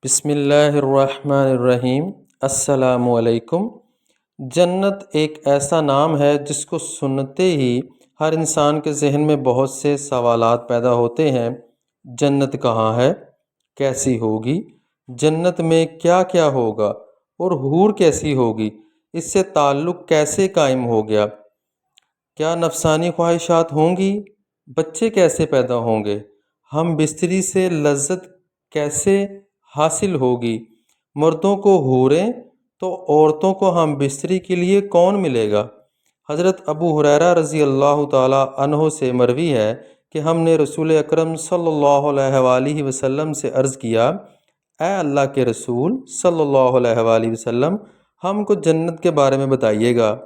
بسم اللہ الرحمن الرحیم۔ السلام علیکم۔ جنت ایک ایسا نام ہے جس کو سنتے ہی ہر انسان کے ذہن میں بہت سے سوالات پیدا ہوتے ہیں۔ جنت کہاں ہے؟ کیسی ہوگی؟ جنت میں کیا کیا ہوگا؟ اور حور کیسی ہوگی؟ اس سے تعلق کیسے قائم ہو گیا؟ کیا نفسانی خواہشات ہوں گی؟ بچے کیسے پیدا ہوں گے؟ ہم بستری سے لذت کیسے حاصل ہوگی؟ مردوں کو حوریں تو عورتوں کو ہم بستری کے لیے کون ملے گا؟ حضرت ابو ہریرہ رضی اللہ تعالی عنہ سے مروی ہے کہ ہم نے رسول اکرم صلی اللہ علیہ وآلہ وسلم سے عرض کیا، اے اللہ کے رسول صلی اللہ علیہ وآلہ وسلم، ہم کو جنت کے بارے میں بتائیے گا۔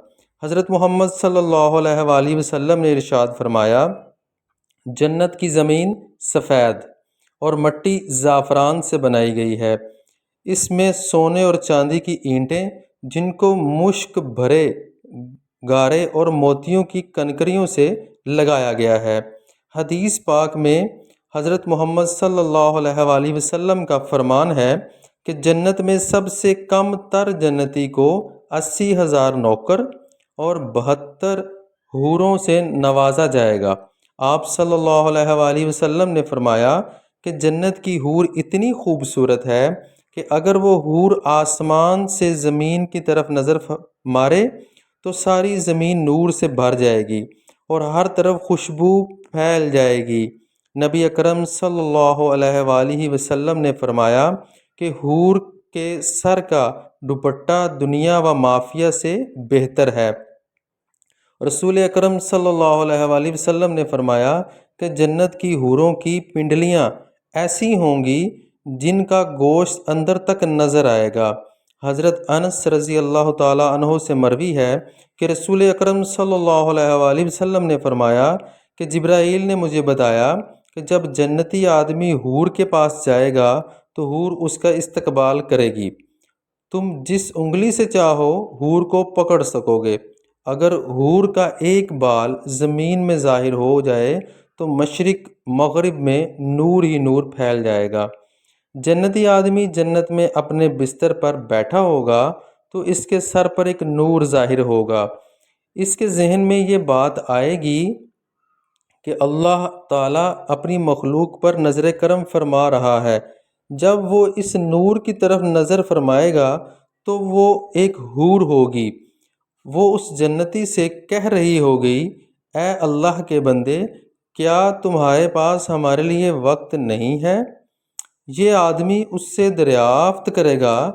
حضرت محمد صلی اللہ علیہ وآلہ وسلم نے ارشاد فرمایا، جنت کی زمین سفید اور مٹی زعفران سے بنائی گئی ہے۔ اس میں سونے اور چاندی کی اینٹیں جن کو مشک بھرے گارے اور موتیوں کی کنکریوں سے لگایا گیا ہے۔ حدیث پاک میں حضرت محمد صلی اللہ علیہ وآلہ وسلم کا فرمان ہے کہ جنت میں سب سے کم تر جنتی کو 80,000 نوکر اور 72 حوروں سے نوازا جائے گا۔ آپ صلی اللہ علیہ وآلہ وسلم نے فرمایا کہ جنت کی حور اتنی خوبصورت ہے کہ اگر وہ حور آسمان سے زمین کی طرف نظر مارے تو ساری زمین نور سے بھر جائے گی اور ہر طرف خوشبو پھیل جائے گی۔ نبی اکرم صلی اللہ علیہ وآلہ وسلم نے فرمایا کہ حور کے سر کا دوپٹہ دنیا و مافیہ سے بہتر ہے۔ رسول اکرم صلی اللہ علیہ وآلہ وسلم نے فرمایا کہ جنت کی حوروں کی پنڈلیاں ایسی ہوں گی جن کا گوشت اندر تک نظر آئے گا۔ حضرت انس رضی اللہ تعالی عنہ سے مروی ہے کہ رسول اکرم صلی اللہ علیہ وآلہ وسلم نے فرمایا کہ جبرائیل نے مجھے بتایا کہ جب جنتی آدمی حور کے پاس جائے گا تو حور اس کا استقبال کرے گی۔ تم جس انگلی سے چاہو حور کو پکڑ سکو گے۔ اگر حور کا ایک بال زمین میں ظاہر ہو جائے تو مشرق مغرب میں نور ہی نور پھیل جائے گا۔ جنتی آدمی جنت میں اپنے بستر پر بیٹھا ہوگا تو اس کے سر پر ایک نور ظاہر ہوگا۔ اس کے ذہن میں یہ بات آئے گی کہ اللہ تعالیٰ اپنی مخلوق پر نظر کرم فرما رہا ہے۔ جب وہ اس نور کی طرف نظر فرمائے گا تو وہ ایک حور ہوگی۔ وہ اس جنتی سے کہہ رہی ہوگی، اے اللہ کے بندے، کیا تمہارے پاس ہمارے لیے وقت نہیں ہے؟ یہ آدمی اس سے دریافت کرے گا،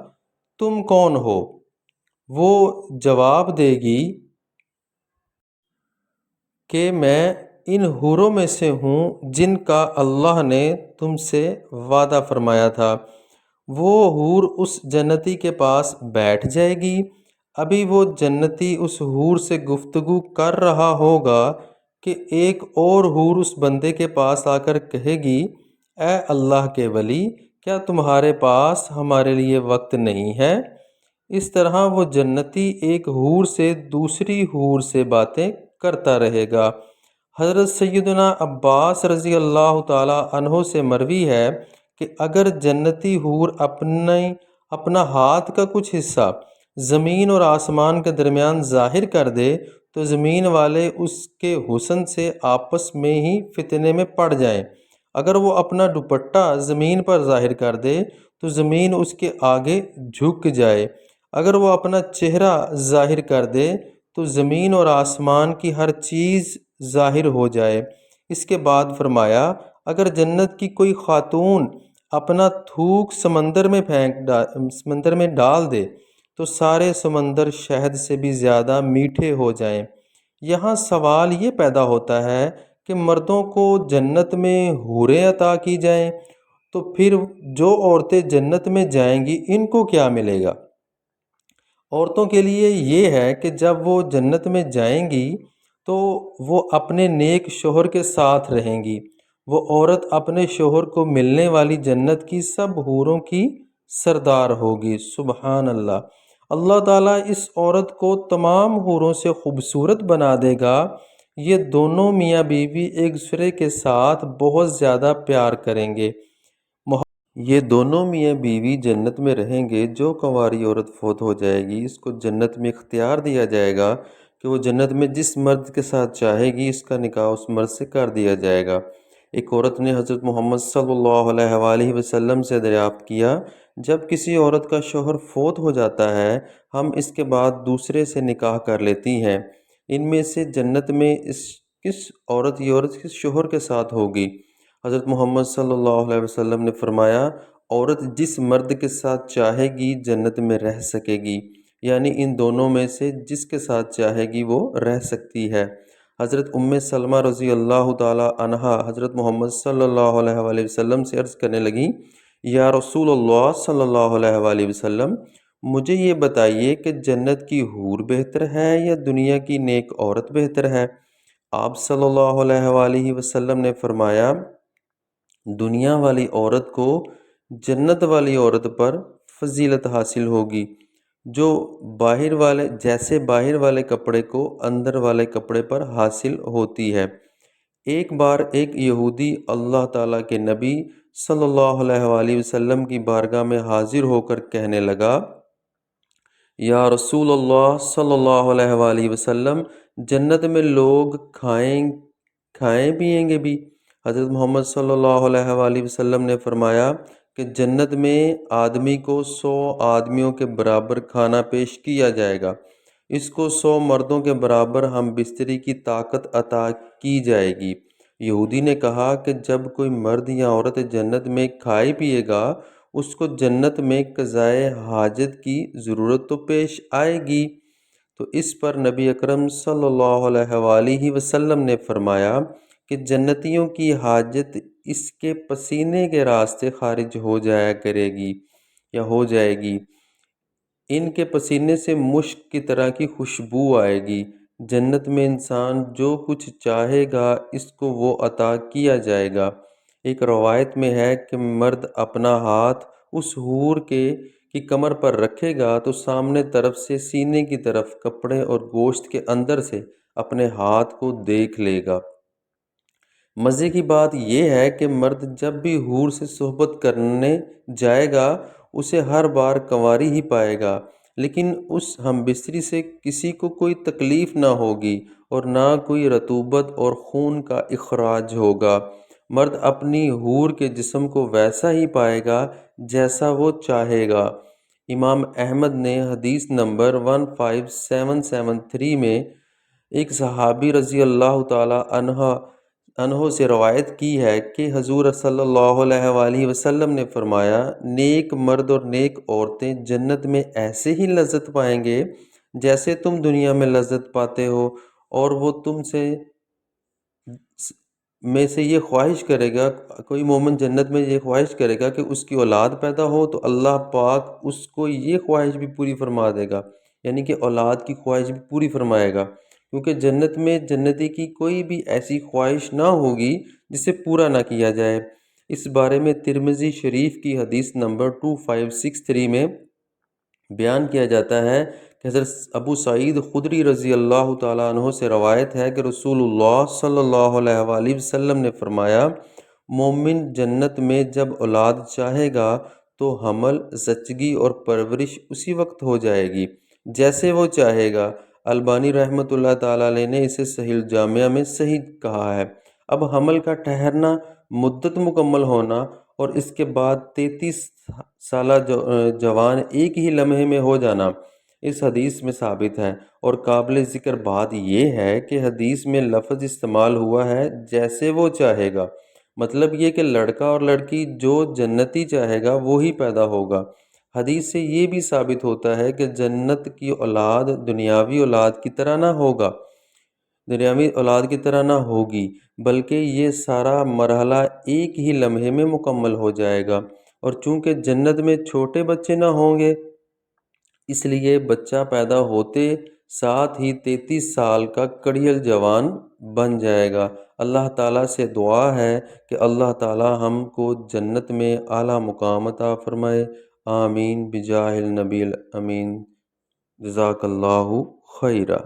تم کون ہو؟ وہ جواب دے گی کہ میں ان حوروں میں سے ہوں جن کا اللہ نے تم سے وعدہ فرمایا تھا۔ وہ حور اس جنتی کے پاس بیٹھ جائے گی۔ ابھی وہ جنتی اس حور سے گفتگو کر رہا ہوگا کہ ایک اور حور اس بندے کے پاس آ کر کہے گی، اے اللہ کے ولی، کیا تمہارے پاس ہمارے لیے وقت نہیں ہے؟ اس طرح وہ جنتی ایک حور سے دوسری حور سے باتیں کرتا رہے گا۔ حضرت سیدنا عباس رضی اللہ تعالی عنہ سے مروی ہے کہ اگر جنتی حور اپنا ہاتھ کا کچھ حصہ زمین اور آسمان کے درمیان ظاہر کر دے تو زمین والے اس کے حسن سے آپس میں ہی فتنے میں پڑ جائیں۔ اگر وہ اپنا دوپٹہ زمین پر ظاہر کر دے تو زمین اس کے آگے جھک جائے۔ اگر وہ اپنا چہرہ ظاہر کر دے تو زمین اور آسمان کی ہر چیز ظاہر ہو جائے۔ اس کے بعد فرمایا، اگر جنت کی کوئی خاتون اپنا تھوک سمندر میں ڈال دے تو سارے سمندر شہد سے بھی زیادہ میٹھے ہو جائیں۔ یہاں سوال یہ پیدا ہوتا ہے کہ مردوں کو جنت میں حوریں عطا کی جائیں تو پھر جو عورتیں جنت میں جائیں گی ان کو کیا ملے گا؟ عورتوں کے لیے یہ ہے کہ جب وہ جنت میں جائیں گی تو وہ اپنے نیک شوہر کے ساتھ رہیں گی۔ وہ عورت اپنے شوہر کو ملنے والی جنت کی سب حوروں کی سردار ہوگی۔ سبحان اللہ۔ اللہ تعالیٰ اس عورت کو تمام حوروں سے خوبصورت بنا دے گا۔ یہ دونوں میاں بیوی ایک دوسرے کے ساتھ بہت زیادہ پیار کریں گے۔ یہ دونوں میاں بیوی جنت میں رہیں گے۔ جو کنواری عورت فوت ہو جائے گی اس کو جنت میں اختیار دیا جائے گا کہ وہ جنت میں جس مرد کے ساتھ چاہے گی اس کا نکاح اس مرد سے کر دیا جائے گا۔ ایک عورت نے حضرت محمد صلی اللہ علیہ وآلہ وسلم سے دریافت کیا، جب کسی عورت کا شوہر فوت ہو جاتا ہے ہم اس کے بعد دوسرے سے نکاح کر لیتی ہیں، ان میں سے جنت میں کس عورت یہ عورت کس شوہر کے ساتھ ہوگی؟ حضرت محمد صلی اللہ علیہ وسلم نے فرمایا، عورت جس مرد کے ساتھ چاہے گی جنت میں رہ سکے گی، یعنی ان دونوں میں سے جس کے ساتھ چاہے گی وہ رہ سکتی ہے۔ حضرت ام سلمہ رضی اللہ تعالی عنہا حضرت محمد صلی اللہ علیہ وآلہ وسلم سے عرض کرنے لگیں، یا رسول اللہ صلی اللہ علیہ وآلہ وسلم، مجھے یہ بتائیے کہ جنت کی حور بہتر ہے یا دنیا کی نیک عورت بہتر ہے؟ آپ صلی اللہ علیہ وآلہ وسلم نے فرمایا، دنیا والی عورت کو جنت والی عورت پر فضیلت حاصل ہوگی، جو باہر والے کپڑے کو اندر والے کپڑے پر حاصل ہوتی ہے۔ ایک بار ایک یہودی اللہ تعالیٰ کے نبی صلی اللہ علیہ وآلہ وسلم کی بارگاہ میں حاضر ہو کر کہنے لگا، یا رسول اللہ صلی اللہ علیہ وآلہ وسلم، جنت میں لوگ کھائیں پیئیں گے بھی؟ حضرت محمد صلی اللہ علیہ وآلہ وسلم نے فرمایا کہ جنت میں آدمی کو 100 آدمیوں کے برابر کھانا پیش کیا جائے گا، اس کو 100 مردوں کے برابر ہم بستری کی طاقت عطا کی جائے گی۔ یہودی نے کہا کہ جب کوئی مرد یا عورت جنت میں کھائے پیے گا اس کو جنت میں قضائے حاجت کی ضرورت تو پیش آئے گی۔ تو اس پر نبی اکرم صلی اللہ علیہ وآلہ وسلم نے فرمایا کہ جنتیوں کی حاجت اس کے پسینے کے راستے خارج ہو جایا کرے گی یا ہو جائے گی، ان کے پسینے سے مشک کی طرح کی خوشبو آئے گی۔ جنت میں انسان جو کچھ چاہے گا اس کو وہ عطا کیا جائے گا۔ ایک روایت میں ہے کہ مرد اپنا ہاتھ اس حور کی کمر پر رکھے گا تو سامنے طرف سے سینے کی طرف کپڑے اور گوشت کے اندر سے اپنے ہاتھ کو دیکھ لے گا۔ مزے کی بات یہ ہے کہ مرد جب بھی حور سے صحبت کرنے جائے گا اسے ہر بار کنواری ہی پائے گا، لیکن اس ہم بستری سے کسی کو کوئی تکلیف نہ ہوگی اور نہ کوئی رطوبت اور خون کا اخراج ہوگا۔ مرد اپنی حور کے جسم کو ویسا ہی پائے گا جیسا وہ چاہے گا۔ امام احمد نے حدیث نمبر 15773 میں ایک صحابی رضی اللہ تعالی عنہ سے روایت کی ہے کہ حضور صلی اللہ علیہ وآلہ وسلم نے فرمایا، نیک مرد اور نیک عورتیں جنت میں ایسے ہی لذت پائیں گے جیسے تم دنیا میں لذت پاتے ہو، اور وہ تم میں سے یہ خواہش کرے گا، کوئی مومن جنت میں یہ خواہش کرے گا کہ اس کی اولاد پیدا ہو تو اللہ پاک اس کو یہ خواہش بھی پوری فرما دے گا، یعنی کہ اولاد کی خواہش بھی پوری فرمائے گا، کیونکہ جنت میں جنتی کی کوئی بھی ایسی خواہش نہ ہوگی جسے پورا نہ کیا جائے۔ اس بارے میں ترمذی شریف کی حدیث نمبر 2563 میں بیان کیا جاتا ہے کہ حضرت ابو سعید خدری رضی اللہ تعالیٰ عنہ سے روایت ہے کہ رسول اللہ صلی اللہ علیہ وآلہ وسلم نے فرمایا، مومن جنت میں جب اولاد چاہے گا تو حمل، زچگی اور پرورش اسی وقت ہو جائے گی جیسے وہ چاہے گا۔ البانی رحمۃ اللہ تعالیٰ علیہ نے اسے صحیح الجامعہ میں صحیح کہا ہے۔ اب حمل کا ٹھہرنا، مدت مکمل ہونا اور اس کے بعد 33 سالہ جوان ایک ہی لمحے میں ہو جانا اس حدیث میں ثابت ہے، اور قابل ذکر بات یہ ہے کہ حدیث میں لفظ استعمال ہوا ہے جیسے وہ چاہے گا، مطلب یہ کہ لڑکا اور لڑکی جو جنتی چاہے گا وہی پیدا ہوگا۔ حدیث سے یہ بھی ثابت ہوتا ہے کہ جنت کی اولاد دنیاوی اولاد کی طرح نہ ہوگی، بلکہ یہ سارا مرحلہ ایک ہی لمحے میں مکمل ہو جائے گا، اور چونکہ جنت میں چھوٹے بچے نہ ہوں گے اس لیے بچہ پیدا ہوتے ساتھ ہی 33 سال کا کڑیل جوان بن جائے گا۔ اللہ تعالیٰ سے دعا ہے کہ اللہ تعالیٰ ہم کو جنت میں اعلیٰ مقام عطا فرمائے، آمین بجاہ النبی الامین، جزاک اللہ خیرہ۔